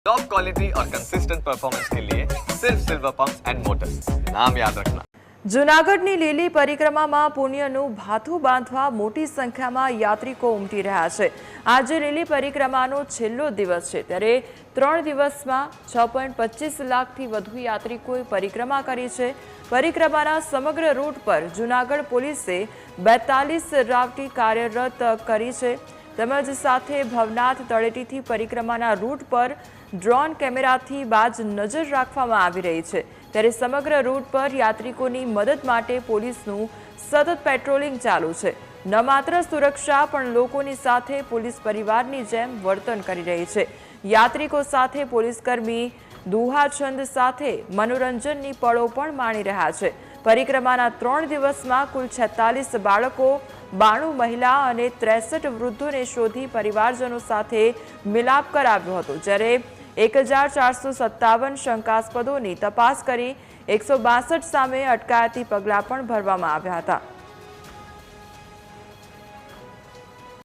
Top quality और consistent performance के लिए सिर्फ सिल्वर पंप्स एंड मोटर्स, नाम याद रखना। જૂનાગઢની લીલી પરિક્રમામાં પુણ્યનું ભાથું બાંધવા મોટી સંખ્યામાં યાત્રિકો ઉમટી રહ્યા છે। આજે લીલી પરિક્રમાનો છેલ્લો દિવસ છે, ત્યારે 3 દિવસમાં 6.25 લાખથી વધુ યાત્રિકોએ પરિક્રમા કરી છે। પરિક્રમાના સમગ્ર રૂટ પર જૂનાગઢ પોલીસે 42 રાવટી કાર્યરત કરી છે, તેમજ સાથે ભવનાથ તળેટીથી પરિક્રમાના રૂટ પર ડ્રોન કેમેરાથી બાજ નજર રાખવામાં આવી રહી છે। ત્યારે સમગ્ર રૂટ પર યાત્રિકોની મદદ માટે પોલીસનું સતત પેટ્રોલિંગ ચાલુ છે। ન માત્ર સુરક્ષા પણ લોકોની સાથે પોલીસ પરિવારની જેમ વર્તન કરી રહી છે। યાત્રિકો સાથે પોલીસકર્મી દુહાછંદ સાથે મનોરંજનની પળો પણ માણી રહ્યા છે। પરિક્રમાના 3 દિવસમાં કુલ 46 બાળકો, 92 મહિલા અને 63 વૃદ્ધોને શોધી પરિવારજનો સાથે મિલાપ કરાવ્યો હતો, જ્યારે 1457 શંકાસ્પદોની તપાસ કરી 162 સામે અટકાયતી પગલાં પણ ભરવામાં આવ્યા હતા।